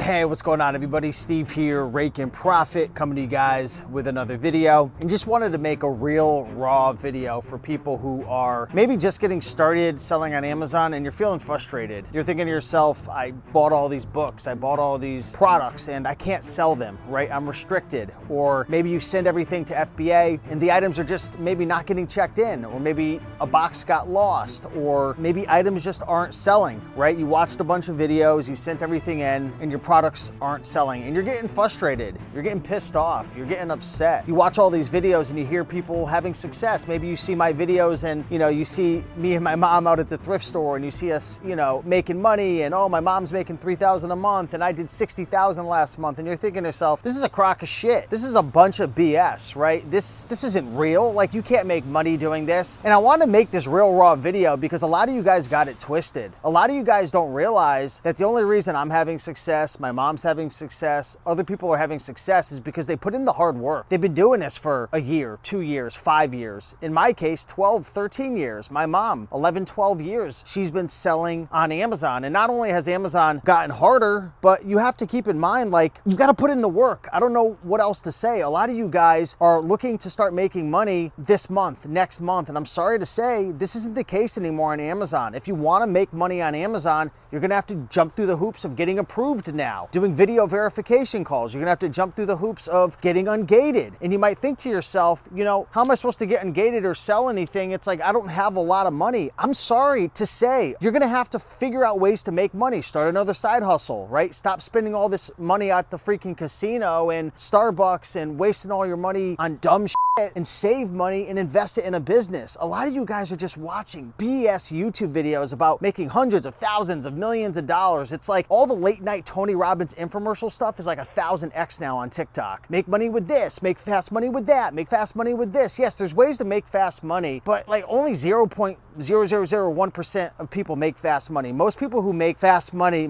Hey, what's going on, everybody? Steve here, Rake and Profit, coming to you guys with another video. And just wanted to make a real raw video for people who are maybe just getting started selling on Amazon and you're feeling frustrated. You're thinking to yourself, I bought all these books, I bought all these products and I can't sell them, right? I'm restricted. Or maybe you send everything to FBA and the items are just maybe not getting checked in, or maybe a box got lost, or maybe items just aren't selling, right? You watched a bunch of videos, you sent everything in, and your products aren't selling, and you're getting frustrated, you're getting pissed off, you're getting upset. You watch all these videos and you hear people having success. Maybe you see my videos and you see me and my mom out at the thrift store and you see us making money, and oh, my mom's making $3,000 a month and I did $60,000 last month, and you're thinking to yourself, this is a crock of shit. This is a bunch of BS, right? This isn't real. Like, you can't make money doing this. And I want to make this real raw video because a lot of you guys got it twisted. A lot of you guys don't realize that the only reason I'm having success, my mom's having success, other people are having success is because they put in the hard work. They've been doing this for a year, 2 years, 5 years. In my case, 12, 13 years. My mom, 11, 12 years. She's been selling on Amazon. And not only has Amazon gotten harder, but you have to keep in mind, like, you've got to put in the work. I don't know what else to say. A lot of you guys are looking to start making money this month, next month. And I'm sorry to say, this isn't the case anymore on Amazon. If you want to make money on Amazon, you're going to have to jump through the hoops of getting approved now, doing video verification calls. You're going to have to jump through the hoops of getting ungated. And you might think to yourself, how am I supposed to get ungated or sell anything? It's like, I don't have a lot of money. I'm sorry to say, you're going to have to figure out ways to make money. Start another side hustle, right? Stop spending all this money at the freaking casino and Starbucks and wasting all your money on dumb shit, and save money and invest it in a business. A lot of you guys are just watching BS YouTube videos about making hundreds of thousands of millions of dollars. It's like all the late night Tony Robbins infomercial stuff is like 1000x now on TikTok. Make money with this, make fast money with that, make fast money with this. Yes, there's ways to make fast money, but like only 0.0001% of people make fast money. Most people who make fast money in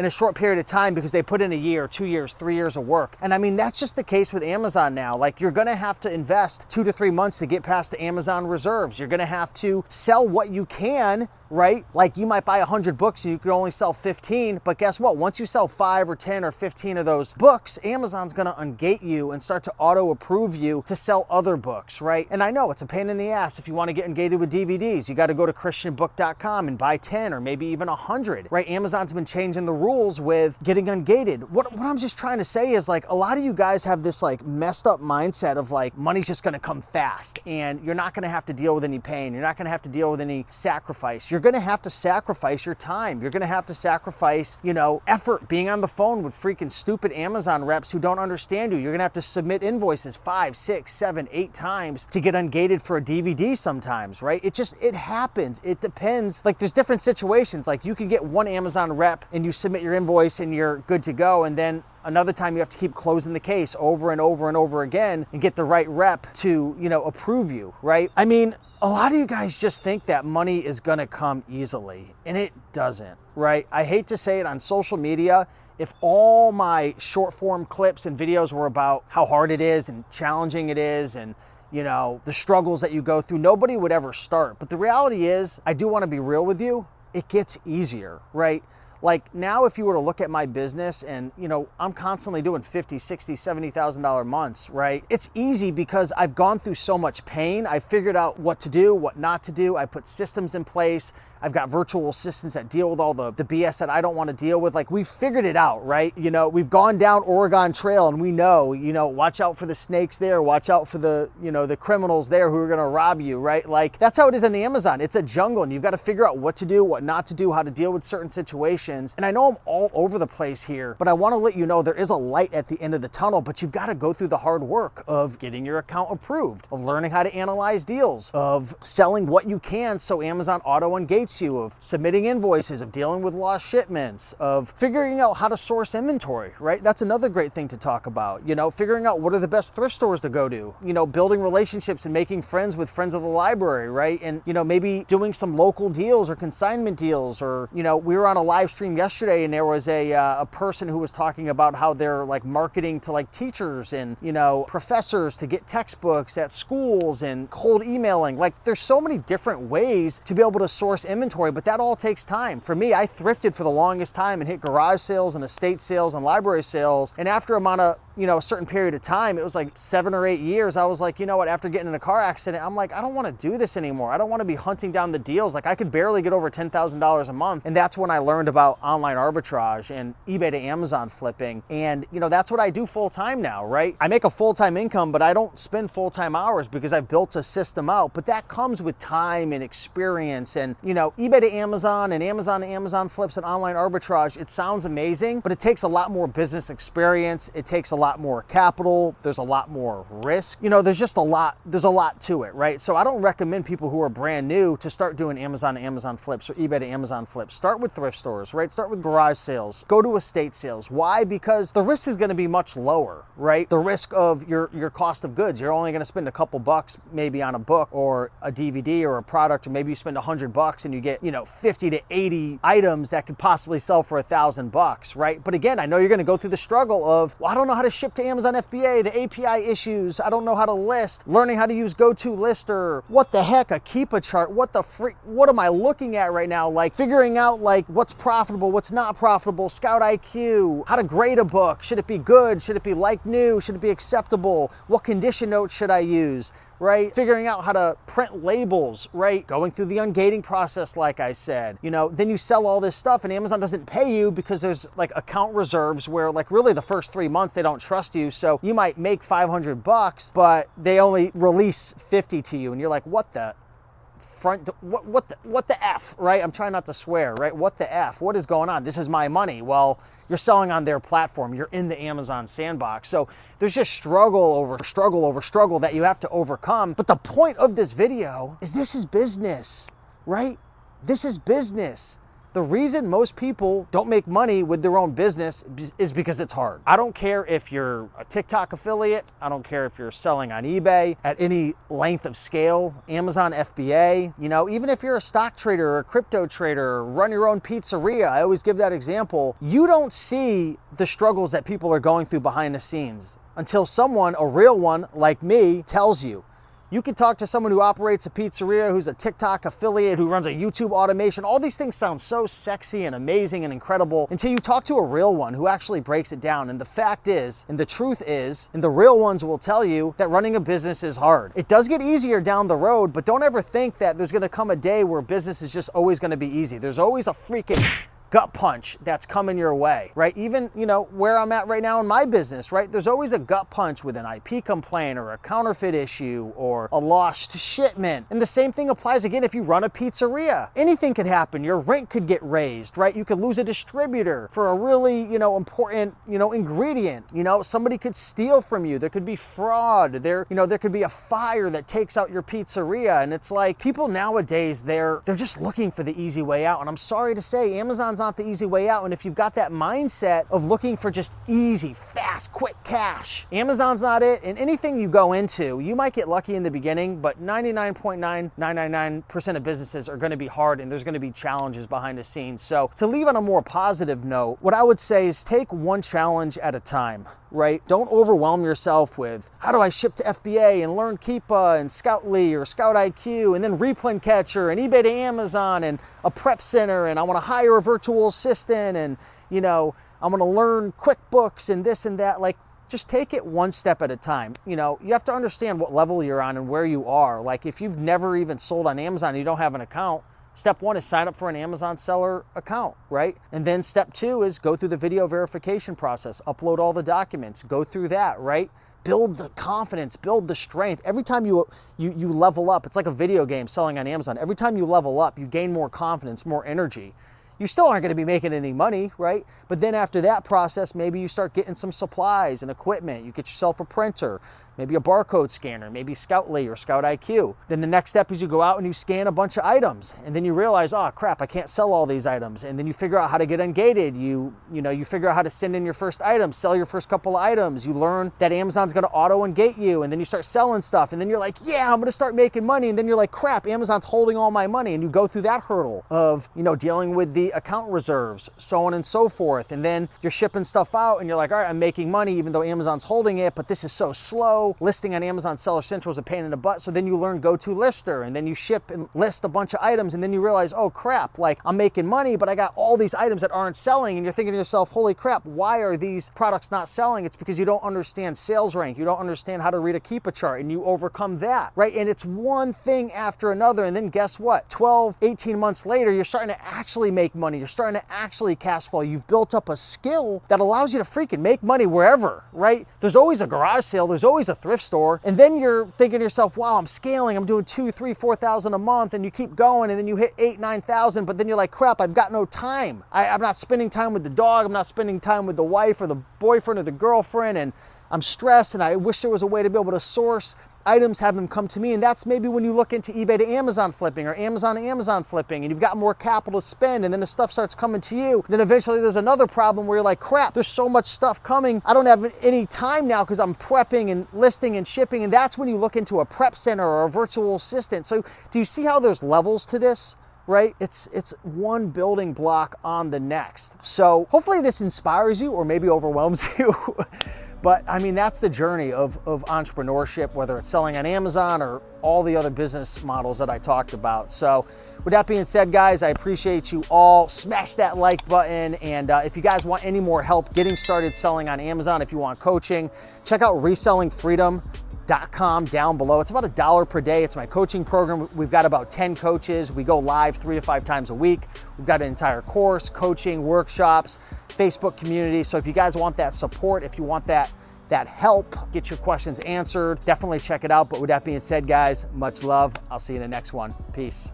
a short period of time because they put in a year, 2 years, 3 years of work. And I mean, that's just the case with Amazon now. Like, you're gonna have to invest 2 to 3 months to get past the Amazon reserves. You're gonna have to sell what you can, right? Like, you might buy 100 books and you can only sell 15, but guess what? Once you sell 5 or 10 or 15 of those books, Amazon's gonna ungate you and start to auto approve you to sell other books, right? And I know it's a pain in the ass if you wanna get ungated with DVDs. You gotta go to christianbook.com and buy 10 or maybe even 100, right? Amazon's been changing the rules with getting ungated. What I'm just trying to say is, like, a lot of you guys have this like messed up mindset of like, money's just gonna come fast and you're not gonna have to deal with any pain. You're not gonna have to deal with any sacrifice. You're gonna have to sacrifice your time. You're gonna have to sacrifice, effort, being on the phone with freaking stupid Amazon reps who don't understand you. You're gonna have to submit invoices 5, 6, 7, 8 times to get ungated for a DVD sometimes, right? It happens. It depends. Like, there's different situations. Like, you can get one Amazon rep and you submit your invoice and you're good to go, and then another time you have to keep closing the case over and over and over again and get the right rep to, approve you, right? I mean, a lot of you guys just think that money is gonna come easily, and it doesn't, right? I hate to say it on social media. If all my short form clips and videos were about how hard it is and challenging it is and the struggles that you go through, nobody would ever start. But the reality is, I do want to be real with you, it gets easier, right? Like, now if you were to look at my business and, I'm constantly doing $50,000, $60,000, $70,000 months, right? It's easy because I've gone through so much pain. I figured out what to do, what not to do. I put systems in place. I've got virtual assistants that deal with all the BS that I don't want to deal with. Like, we've figured it out, right? We've gone down Oregon Trail and we know, watch out for the snakes there, watch out for the, the criminals there who are going to rob you, right? Like, that's how it is on the Amazon. It's a jungle and you've got to figure out what to do, what not to do, how to deal with certain situations. And I know I'm all over the place here, but I want to let you know there is a light at the end of the tunnel, but you've got to go through the hard work of getting your account approved, of learning how to analyze deals, of selling what you can so Amazon auto ungates you, of submitting invoices, of dealing with lost shipments, of figuring out how to source inventory, right? That's another great thing to talk about. Figuring out what are the best thrift stores to go to, building relationships and making friends with friends of the library, right? And, maybe doing some local deals or consignment deals, or, we were on a live stream yesterday and there was a person who was talking about how they're like marketing to like teachers and, professors to get textbooks at schools and cold emailing. Like, there's so many different ways to be able to source inventory inventory, but that all takes time. For me, I thrifted for the longest time and hit garage sales and estate sales and library sales. And after a certain period of time, it was like 7 or 8 years, I was like, you know what, after getting in a car accident, I'm like, I don't want to do this anymore. I don't want to be hunting down the deals. Like I could barely get over $10,000 a month. And that's when I learned about online arbitrage and eBay to Amazon flipping. And that's what I do full time now, right? I make a full-time income, but I don't spend full-time hours because I've built a system out. But that comes with time and experience. And eBay to Amazon and Amazon to Amazon flips and online arbitrage, it sounds amazing, but it takes a lot more business experience. It takes a lot more capital. There's a lot more risk. There's just a lot to it, right? So I don't recommend people who are brand new to start doing Amazon to Amazon flips or eBay to Amazon flips. Start with thrift stores, right? Start with garage sales. Go to estate sales. Why? Because the risk is going to be much lower, right? The risk of your cost of goods, you're only going to spend a couple bucks maybe on a book or a DVD or a product, or maybe you spend $100 and you get 50 to 80 items that could possibly sell for $1,000, right? But again, I know you're going to go through the struggle of, well, I don't know how to ship to Amazon FBA, the API issues, I don't know how to list, learning how to use GoToLister, what the heck, a Keepa chart, what am I looking at right now? Like figuring out like what's profitable, what's not profitable, Scout IQ, how to grade a book, should it be good, should it be like new, should it be acceptable, what condition notes should I use, right? Figuring out how to print labels, right? Going through the ungating process, like I said. Then you sell all this stuff and Amazon doesn't pay you because there's like account reserves where like really the first 3 months they don't trust you. So you might make $500, but they only release 50 to you and you're like, what the F, right? I'm trying not to swear, right? What the F? What is going on? This is my money. Well, you're selling on their platform. You're in the Amazon sandbox. So there's just struggle over struggle that you have to overcome. But the point of this video is this is business, right? This is business. The reason most people don't make money with their own business is because it's hard. I don't care if you're a TikTok affiliate. I don't care if you're selling on eBay at any length of scale, Amazon FBA, even if you're a stock trader or a crypto trader, or run your own pizzeria. I always give that example. You don't see the struggles that people are going through behind the scenes until someone, a real one like me, tells you. You can talk to someone who operates a pizzeria, who's a TikTok affiliate, who runs a YouTube automation. All these things sound so sexy and amazing and incredible until you talk to a real one who actually breaks it down. And the fact is, and the truth is, and the real ones will tell you that running a business is hard. It does get easier down the road, but don't ever think that there's gonna come a day where business is just always gonna be easy. There's always a freaking gut punch that's coming your way, right? Even, where I'm at right now in my business, right? There's always a gut punch with an IP complaint or a counterfeit issue or a lost shipment. And the same thing applies again if you run a pizzeria. Anything could happen. Your rent could get raised, right? You could lose a distributor for a really, important, ingredient. Somebody could steal from you. There could be fraud. There could be a fire that takes out your pizzeria. And it's like people nowadays, they're just looking for the easy way out. And I'm sorry to say, Amazon's not the easy way out. And if you've got that mindset of looking for just easy, fast, quick cash, Amazon's not it. And anything you go into, you might get lucky in the beginning, but 99.9999% of businesses are going to be hard and there's going to be challenges behind the scenes. So to leave on a more positive note, what I would say is take one challenge at a time, right? Don't overwhelm yourself with, how do I ship to FBA and learn Keepa and Scoutly or Scout IQ and then Replin Catcher and eBay to Amazon and a prep center and I want to hire a virtual assistant and, I'm going to learn QuickBooks and this and that. Like, just take it one step at a time. You have to understand what level you're on and where you are. Like if you've never even sold on Amazon and you don't have an account, step one is sign up for an Amazon seller account, right? And then step two is go through the video verification process, upload all the documents, go through that, right? Build the confidence, build the strength. Every time you level up, it's like a video game selling on Amazon. Every time you level up, you gain more confidence, more energy. You still aren't going to be making any money, right? But then after that process, maybe you start getting some supplies and equipment. You get yourself a printer, maybe a barcode scanner, maybe Scoutly or Scout IQ. Then the next step is you go out and you scan a bunch of items. And then you realize, oh crap, I can't sell all these items. And then you figure out how to get ungated. You figure out how to send in your first item, sell your first couple of items. You learn that Amazon's going to auto ungate you. And then you start selling stuff. And then you're like, yeah, I'm going to start making money. And then you're like, crap, Amazon's holding all my money. And you go through that hurdle of, dealing with the account reserves, so on and so forth. And then you're shipping stuff out and you're like, all right, I'm making money even though Amazon's holding it, but this is so slow. know listing on Amazon Seller Central is a pain in the butt. So then you learn GoToLister, and then you ship and list a bunch of items, and then you realize, oh crap, like I'm making money, but I got all these items that aren't selling. And you're thinking to yourself, holy crap, why are these products not selling? It's because you don't understand sales rank. You don't understand how to read a Keepa chart, and you overcome that, right? And it's one thing after another. And then guess what? 12, 18 months later, you're starting to actually make money. You're starting to actually cash flow. You've built up a skill that allows you to freaking make money wherever, right? There's always a garage sale. There's always a thrift store. And then you're thinking to yourself, wow, I'm scaling. I'm doing 2, 3, 4,000 a month. And you keep going, and then you hit 8, 9,000. But then you're like, crap, I've got no time. I'm not spending time with the dog. I'm not spending time with the wife or the boyfriend or the girlfriend. And I'm stressed, and I wish there was a way to be able to source items, have them come to me. And that's maybe when you look into eBay to Amazon flipping, or Amazon to Amazon flipping, and you've got more capital to spend, and then the stuff starts coming to you. Then eventually there's another problem where you're like, crap, there's so much stuff coming. I don't have any time now because I'm prepping and listing and shipping. And that's when you look into a prep center or a virtual assistant. So do you see how there's levels to this? Right? It's one building block on the next. So hopefully this inspires you, or maybe overwhelms you. But I mean, that's the journey of entrepreneurship, whether it's selling on Amazon or all the other business models that I talked about. So with that being said, guys, I appreciate you all. Smash that like button. And if you guys want any more help getting started selling on Amazon, if you want coaching, check out resellingfreedom.com down below. It's about $1 per day. It's my coaching program. We've got about 10 coaches. We go live 3 to 5 times a week. We've got an entire course, coaching, workshops, Facebook community. So if you guys want that support, if you want that help, get your questions answered, definitely check it out. But with that being said, guys, much love. I'll see you in the next one. Peace.